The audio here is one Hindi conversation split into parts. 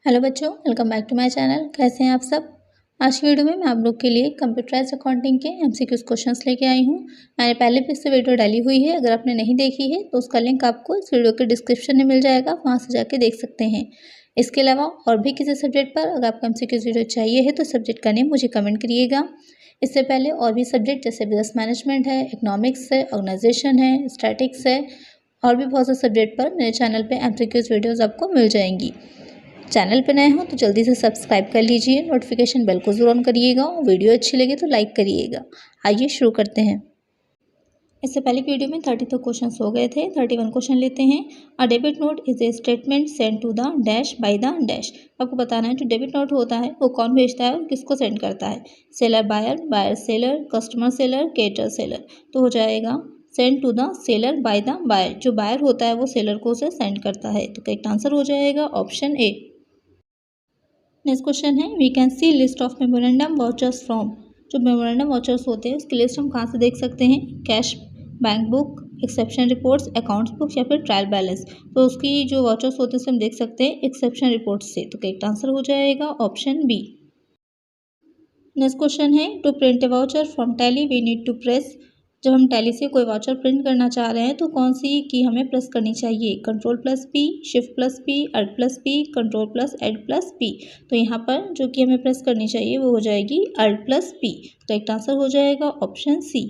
हेलो बच्चों, welcome back to my channel. कैसे हैं आप सब। आज की वीडियो में मैं आप लोग के लिए कंप्यूटराइज अकाउंटिंग के एमसीक्यूज क्वेश्चंस लेके आई हूँ। मैंने पहले भी इससे वीडियो डाली हुई है, अगर आपने नहीं देखी है तो उसका लिंक आपको इस वीडियो के डिस्क्रिप्शन में मिल जाएगा, वहाँ से जाके देख सकते हैं। इसके अलावा और भी किसी सब्जेक्ट पर अगर आपको एमसीक्यूज वीडियो चाहिए है तो सब्जेक्ट का नेम मुझे कमेंट करिएगा। इससे पहले और भी सब्जेक्ट जैसे बिजनेस मैनेजमेंट है, इकोनॉमिक्स है, ऑर्गेनाइजेशन है, स्टैटिक्स है और भी बहुत से सब्जेक्ट पर मेरे चैनल पर एमसीक्यूज वीडियोज़ आपको मिल जाएंगी। चैनल पर नए हो तो जल्दी से सब्सक्राइब कर लीजिए, नोटिफिकेशन बेल को जरूर ऑन करिएगा और वीडियो अच्छी लगे तो लाइक करिएगा। आइए शुरू करते हैं। इससे पहले की वीडियो में 32 क्वेश्चंस हो गए थे, 31 क्वेश्चन लेते हैं। A debit note is a statement send to the dash by the dash. आपको बताना है जो डेबिट नोट होता है वो कौन भेजता है और किसको सेंड करता है। Seller buyer, buyer seller, customer seller, cater seller. तो हो जाएगा send to the seller by the buyer. जो बायर होता है वो सेलर को उसे सेंड करता है। तो करेक्ट आंसर हो जाएगा ऑप्शन ए। नेक्स्ट क्वेश्चन है we can see list of memorandum vouchers from. जो मेमोरेंडम वाउचर्स होते हैं उसकी लिस्ट हम कहाँ से देख सकते हैं। Cash, bank book, exception reports, accounts book या फिर ट्रायल बैलेंस। तो उसकी जो वाउचर्स होते हैं उसे हम देख सकते हैं एक्सेप्शन रिपोर्ट से। तो करेक्ट आंसर हो जाएगा ऑप्शन बी। नेक्स्ट क्वेश्चन है to print a voucher from Tally we need to press. जब हम टैली से कोई वाउचर प्रिंट करना चाह रहे हैं तो कौन सी की हमें प्रेस करनी चाहिए। Control plus P, shift plus P, alt plus P, control plus add plus P. तो यहाँ पर जो कि हमें प्रेस करनी चाहिए वो हो जाएगी alt plus P. Correct answer हो जाएगा ऑप्शन सी।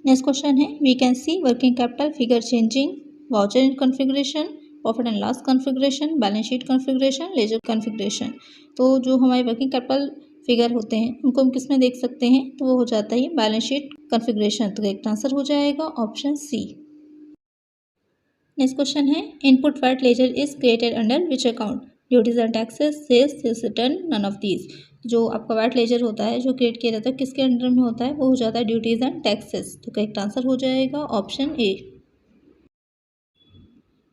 नेक्स्ट क्वेश्चन है we can see working capital figure changing, voucher in configuration, profit and loss configuration, balance sheet configuration, ledger configuration. तो जो हमारे वर्किंग कैपिटल फिगर होते हैं उनको हम किस में देख सकते हैं, तो वो हो जाता है बैलेंस शीट कॉन्फ़िगरेशन। तो करेक्ट आंसर हो जाएगा ऑप्शन सी। नेक्स्ट क्वेश्चन है input VAT ledger is created under which account. Duties and taxes, sales, sales return, none of these. जो आपका वैट लेजर होता है जो क्रिएट किया जाता है किसके अंडर में होता है, वो हो जाता है ड्यूटीज एंड टैक्सेस। तो करेक्ट आंसर हो जाएगा ऑप्शन ए।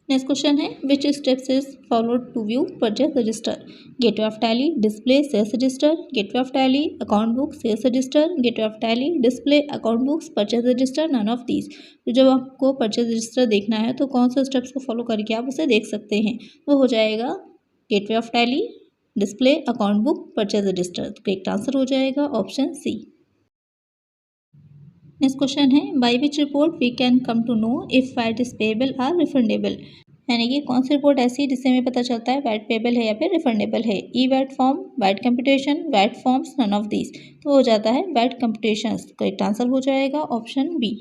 नेक्स्ट क्वेश्चन है which steps is followed to view purchase register. Gateway of Tally, display, sales register, gateway of Tally, account book, sales register, gateway of Tally, display, account books, purchase register, none of these. तो जब आपको परचेज रजिस्टर देखना है तो कौन से स्टेप्स को फॉलो करके आप उसे देख सकते हैं, वो हो जाएगा gateway of Tally, display, account book, purchase register. तो करेक्ट आंसर हो जाएगा ऑप्शन सी। नेक्स्ट क्वेश्चन है by which report we can come to know if VAT is payable और रिफंडेबल। यानी कि कौन सी रिपोर्ट ऐसी है जिससे हमें पता चलता है वैट पेएबल है या फिर रिफंडेबल है। E VAT form, VAT computation, VAT forms, none of these. तो हो जाता है वैट कंप्यूटेशंस। करेक्ट आंसर हो जाएगा ऑप्शन बी।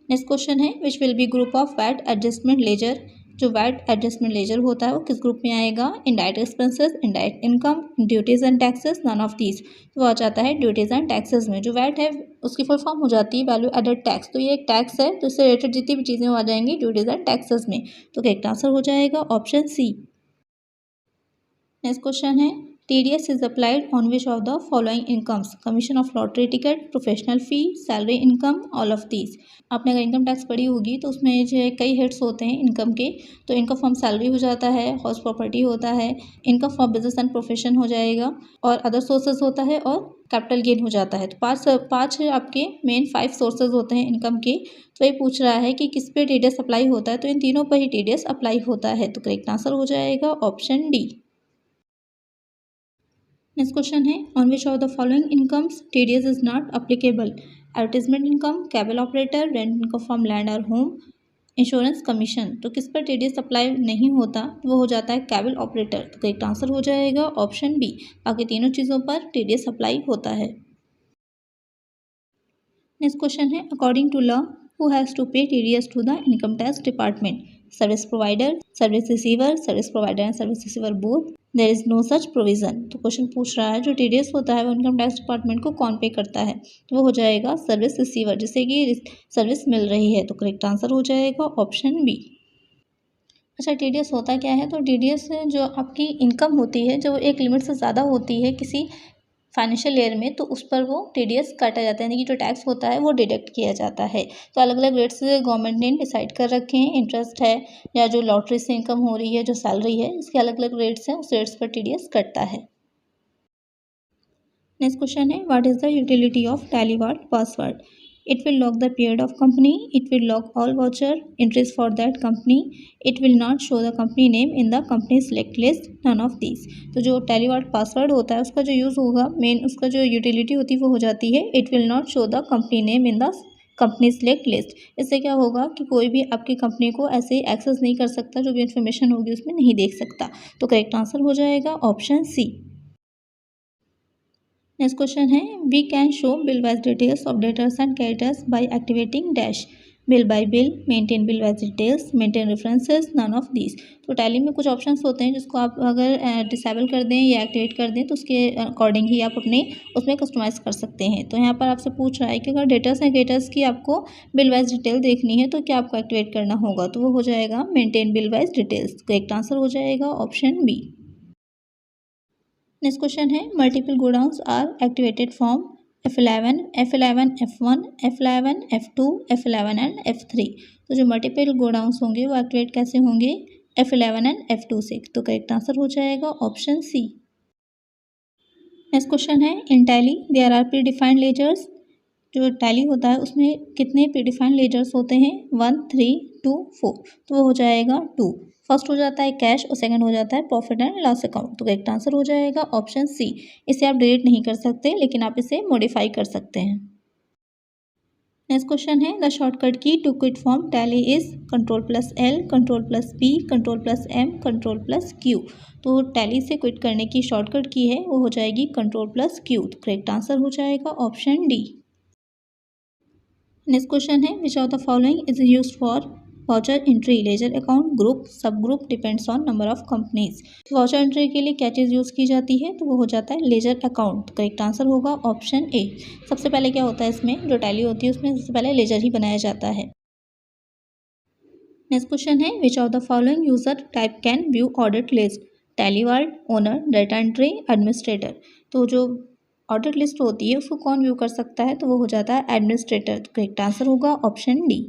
नेक्स्ट क्वेश्चन है which will be group of VAT adjustment ledger. जो वैट एडजस्टमेंट लेजर होता है वो किस ग्रुप में आएगा। Indirect expenses, indirect income, duties and taxes, none of these. तो वो आ जाता है ड्यूटीज एंड टैक्सेस में। जो वैट है उसकी फुल फॉर्म हो जाती है वैल्यू एडेड टैक्स। तो ये एक टैक्स है, तो इससे रिलेटेड जितनी भी चीज़ें वो आ जाएंगी ड्यूटीज एंड टैक्सेस में। तो करेक्ट आंसर हो जाएगा ऑप्शन सी। नेक्स्ट क्वेश्चन है TDS is applied on which of the following incomes. Commission of lottery ticket, professional fee, salary income, all of these. आपने अगर इनकम टैक्स पढ़ी होगी तो उसमें जो है कई हेड्स होते हैं इनकम के। तो इनकम फ्रॉम सैलरी हो जाता है, हाउस प्रॉपर्टी होता है, income from business and profession हो जाएगा और अदर सोर्सेज होता है और कैपिटल गेन हो जाता है। तो पाँच आपके मेन 5 सोर्सेज होते हैं इनकम के। तो ये पूछ रहा है कि किस पे TDS अप्लाई होता है, तो इन तीनों पर ही TDS अप्लाई होता है। तो करेक्ट आंसर हो जाएगा ऑप्शन डी। नेक्स्ट क्वेश्चन है on which of the following incomes TDS is not applicable. Advertisement income, cable operator, rent income from land और होम, इंश्योरेंस कमीशन। तो किस पर TDS अप्लाई नहीं होता, तो वो हो जाता है केबल ऑपरेटर। तो करेक्ट आंसर हो जाएगा ऑप्शन बी। बाकी तीनों चीज़ों पर TDS अप्लाई होता है। नेक्स्ट क्वेश्चन है according to law who has to pay TDS to the income tax department. Service provider, service receiver, service provider and service receiver both, there is no such provision. तो क्वेश्चन पूछ रहा है जो TDS होता है वो इनकम टैक्स डिपार्टमेंट को कौन पे करता है, तो वो हो जाएगा सर्विस रिसीवर, जिसे कि सर्विस मिल रही है। तो करेक्ट आंसर हो जाएगा ऑप्शन बी। अच्छा TDS होता क्या है, तो TDS जो आपकी इनकम होती है जो एक लिमिट से ज़्यादा होती है किसी फाइनेंशियल ईयर में, तो उस पर वो TDS काटा जाता है, यानी कि जो टैक्स होता है वो डिडक्ट किया जाता है। तो अलग अलग रेट्स गवर्नमेंट ने डिसाइड कर रखे हैं। इंटरेस्ट है या जो लॉटरी से इनकम हो रही है, जो सैलरी है, इसके अलग अलग रेट्स हैं, उस रेट्स पर TDS कटता है। नेक्स्ट क्वेश्चन है what is the utility of tally ward password. It will log the period of company. It will log all voucher entries for that company. It will not show the company name in the company select list. None of these. तो जो TallyWart पासवर्ड होता है उसका जो यूज़ होगा, मेन उसका जो यूटिलिटी होती है वो हो जाती है it will not show the company name in the company select list. इससे क्या होगा कि कोई भी आपकी कंपनी को ऐसे एक्सेस नहीं कर सकता, जो भी इन्फॉर्मेशन होगी उसमें नहीं देख सकता। तो करेक्ट आंसर हो जाएगा ऑप्शन सी। नेक्स्ट क्वेश्चन है we can show bill wise details of debtors and creditors by activating dash bill by bill, maintain bill wise details, maintain references, none of these. तो टैली में कुछ ऑप्शंस होते हैं जिसको आप अगर डिसेबल कर दें या एक्टिवेट कर दें तो उसके अकॉर्डिंग ही आप अपने उसमें कस्टमाइज़ कर सकते हैं। तो यहाँ पर आपसे पूछ रहा है कि अगर डेटर्स एंड क्रेडिटर्स की आपको बिल वाइज डिटेल देखनी है तो क्या आपको एक्टिवेट करना होगा, तो वो हो जाएगा maintain bill wise details. Correct answer हो जाएगा ऑप्शन बी। नेक्स्ट क्वेश्चन है multiple godowns are activated from F11, F11, F1, F11, F2, F11 and F3। तो जो मल्टीपल गोडाउन्स होंगे वो एक्टिवेट कैसे होंगे F11 एंड F2 से। तो करेक्ट आंसर हो जाएगा ऑप्शन सी। नेक्स्ट क्वेश्चन है in Tally there are predefined ledgers. जो टैली होता है उसमें कितने प्री डिफाइंड लेजर्स होते हैं 1, 3, 2, 4। तो वो हो जाएगा 2। फर्स्ट हो जाता है कैश और सेकंड हो जाता है प्रॉफिट एंड लॉस अकाउंट। तो करेक्ट आंसर हो जाएगा ऑप्शन सी। इसे आप डिलीट नहीं कर सकते लेकिन आप इसे मॉडिफाई कर सकते हैं। नेक्स्ट क्वेश्चन है the shortcut key to quit from Tally is Ctrl+L, Ctrl+P, Ctrl+M, Ctrl+Q। तो टैली से क्विट करने की शॉर्टकट की है वो हो जाएगी Ctrl+Q। तो करेक्ट आंसर हो जाएगा ऑप्शन डी। नेक्स्ट क्वेश्चन है which of the following is used for voucher entry, ledger account, group, sub group, depends on number of companies. Voucher entry के लिए क्या चीज़ यूज़ की जाती है, तो वो हो जाता है लेजर अकाउंट। करेक्ट आंसर होगा ऑप्शन ए। सबसे पहले क्या होता है इसमें जो टैली होती है उसमें सबसे पहले लेजर ही बनाया जाता है। नेक्स्ट क्वेश्चन है which of the following user type can view audit list, TallyVault, owner, data entry, administrator. तो जो ऑडिट लिस्ट होती है उसको कौन व्यू कर सकता है, तो वो हो जाता है एडमिनिस्ट्रेटर। तो करेक्ट आंसर होगा ऑप्शन डी।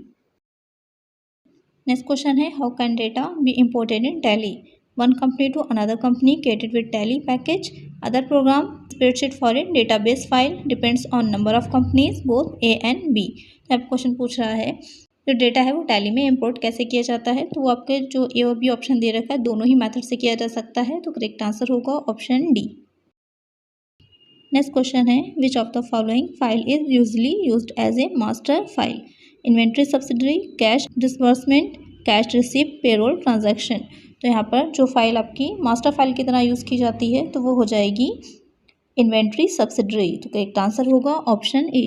नेक्स्ट क्वेश्चन है how can data be imported in Tally, one company to another company created with Tally package, other program, spreadsheet for in database file, depends on number of companies, both A and B. तो आपको क्वेश्चन पूछ रहा है जो डेटा है वो टैली में इंपोर्ट कैसे किया जाता है, तो वो आपके जो ए और बी ऑप्शन दे रखा है दोनों ही मेथड से किया जा सकता है। तो करेक्ट आंसर होगा ऑप्शन डी। नेक्स्ट क्वेश्चन है which of the following file is usually used as a master file, inventory subsidiary, cash disbursement, cash receipt, payroll transaction. तो यहाँ पर जो फाइल आपकी मास्टर फाइल की तरह यूज़ की जाती है तो वो हो जाएगी इन्वेंट्री सब्सिडरी। तो करेक्ट आंसर होगा ऑप्शन ए।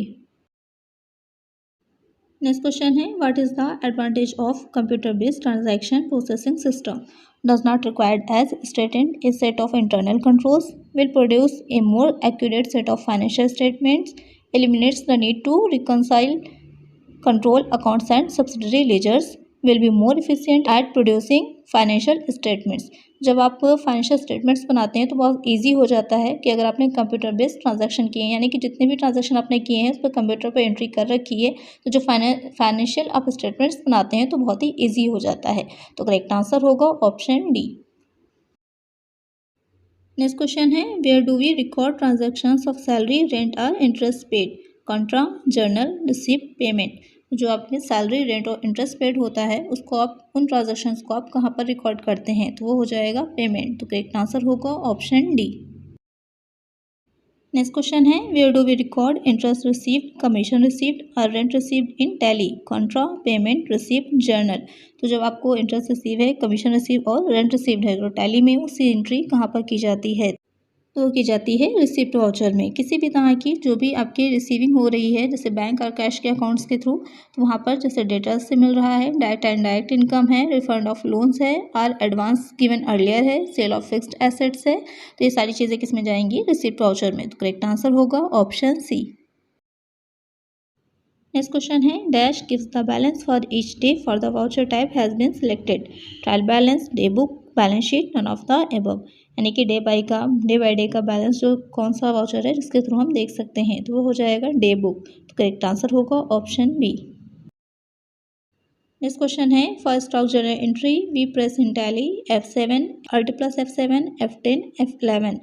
नेक्स्ट क्वेश्चन है what is the advantage of computer based transaction processing system, does not required as stated a set of internal controls, will produce a more accurate set of financial statements, eliminates the need to reconcile control accounts and subsidiary ledgers, will be more efficient at producing financial statements। जब आप फाइनेंशियल स्टेटमेंट्स बनाते हैं तो बहुत इजी हो जाता है कि अगर आपने कंप्यूटर बेस्ड ट्रांजैक्शन किए हैं यानी कि जितने भी ट्रांजैक्शन आपने किए हैं उस पर कंप्यूटर पर एंट्री कर रखी है तो जो फाइनेंशियल आप स्टेटमेंट्स बनाते हैं तो बहुत ही ईजी हो जाता है। तो करेक्ट आंसर होगा ऑप्शन डी। नेक्स्ट क्वेश्चन है where do we record transactions of salary, rent और interest paid, contra, journal, receipt, payment. जो आपने सैलरी, रेंट और इंटरेस्ट पेड होता है उसको आप उन ट्रांजैक्शंस को आप कहाँ पर रिकॉर्ड करते हैं, तो वो हो जाएगा पेमेंट। तो करेक्ट आंसर होगा ऑप्शन डी। नेक्स्ट क्वेश्चन है where do we record interest received, commission received और rent received in Tally, contra, payment, receipt, journal. तो जब आपको इंटरेस्ट रिसीव है, कमीशन रिसीव और रेंट रिसीव्ड है तो टैली में उसकी एंट्री कहाँ पर की जाती है, तो की जाती है रिसिप्ट वाउचर में। किसी भी तरह की जो भी आपकी रिसीविंग हो रही है जैसे बैंक और कैश के अकाउंट्स के थ्रू तो वहाँ पर जैसे डेटा से मिल रहा है, डायरेक्ट एंड डायरेक्ट इनकम है, रिफंड ऑफ लोन्स है और एडवांस गिवन अर्लियर है, सेल ऑफ फिक्स्ड एसेट्स है, तो ये सारी चीज़ें किस में जाएंगी रिसिप्ट वाउचर में। तो करेक्ट आंसर होगा ऑप्शन सी। नेक्स्ट क्वेश्चन है dash gives the balance for each day for the voucher type has been selected, trial balance, day book, balance sheet, none of the above. यानी कि डे बाय डे का बैलेंस जो कौन सा वाउचर है जिसके थ्रू हम देख सकते हैं तो वो हो जाएगा डे बुक। तो करेक्ट आंसर होगा ऑप्शन बी। नेक्स्ट क्वेश्चन है for stock journal entry we press in Tally F7, Alt+F7, F10, F11।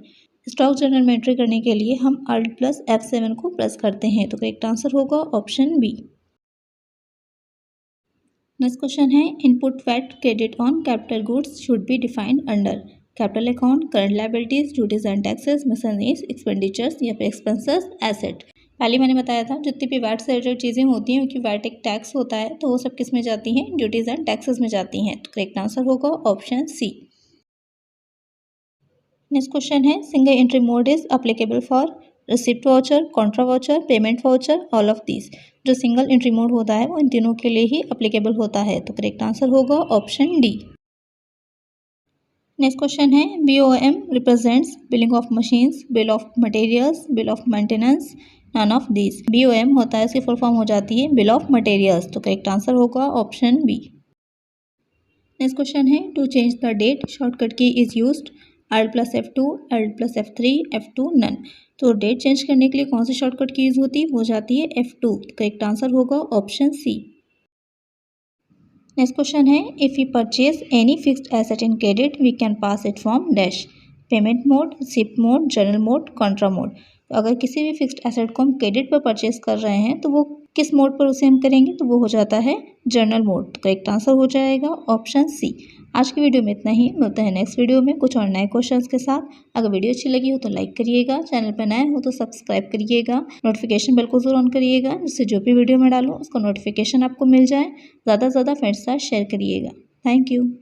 Stock journal में एंट्री करने के लिए हम Alt+F7 को प्रेस करते हैं, तो करेक्ट आंसर होगा ऑप्शन बी। नेक्स्ट क्वेश्चन है input VAT credit on capital goods should be defined under capital account, current liabilities, duties and taxes, miscellaneous expenditures या फिर एक्सपेंसेस, एसेट। पहले मैंने बताया था जितनी भी वैट से रिलेटेड चीज़ें होती हैं क्योंकि वैट एक टैक्स होता है तो वो सब किस में जाती हैं, ड्यूटीज एंड टैक्सेस में जाती हैं, तो करेक्ट आंसर होगा ऑप्शन सी। नेक्स्ट क्वेश्चन है single entry mode is applicable for receipt voucher, Contra voucher, payment voucher, all of these. जो सिंगल एंट्री मोड होता है वो इन तीनों के लिए ही अप्लीकेबल होता है, तो करेक्ट आंसर होगा ऑप्शन डी। नेक्स्ट क्वेश्चन है BOM represents billing of machines, bill of materials, bill of maintenance, none of these. BOM होता है, इसकी फुल फॉर्म हो जाती है बिल ऑफ मटेरियल्स, तो करेक्ट आंसर होगा ऑप्शन बी। नेक्स्ट क्वेश्चन है to change the date shortcut key is used Alt+F2, Alt+F3, F2 none. तो डेट चेंज करने के लिए कौन सी शॉर्टकट की यूज होती है, वो जाती है F2, करेक्ट आंसर होगा ऑप्शन सी। नेक्स्ट क्वेश्चन है if you purchase any fixed asset in credit we can pass it from dash, payment mode, receipt mode, journal mode, contra mode. तो अगर किसी भी फिक्स्ड एसेट को हम क्रेडिट पर परचेज कर रहे हैं तो वो किस मोड पर उसे हम करेंगे, तो वो हो जाता है जर्नल मोड, तो करेक्ट आंसर हो जाएगा ऑप्शन सी। आज की वीडियो में इतना ही, मिलते हैं नेक्स्ट वीडियो में कुछ और नए क्वेश्चंस के साथ। अगर वीडियो अच्छी लगी हो तो लाइक करिएगा, चैनल पर नए हो तो सब्सक्राइब करिएगा, नोटिफिकेशन बेल को जरूर ऑन करिएगा जिससे जो भी वीडियो मैं डालूँ उसका नोटिफिकेशन आपको मिल जाए। ज़्यादा से ज़्यादा फ्रेंड्स के साथ शेयर करिएगा। Thank you.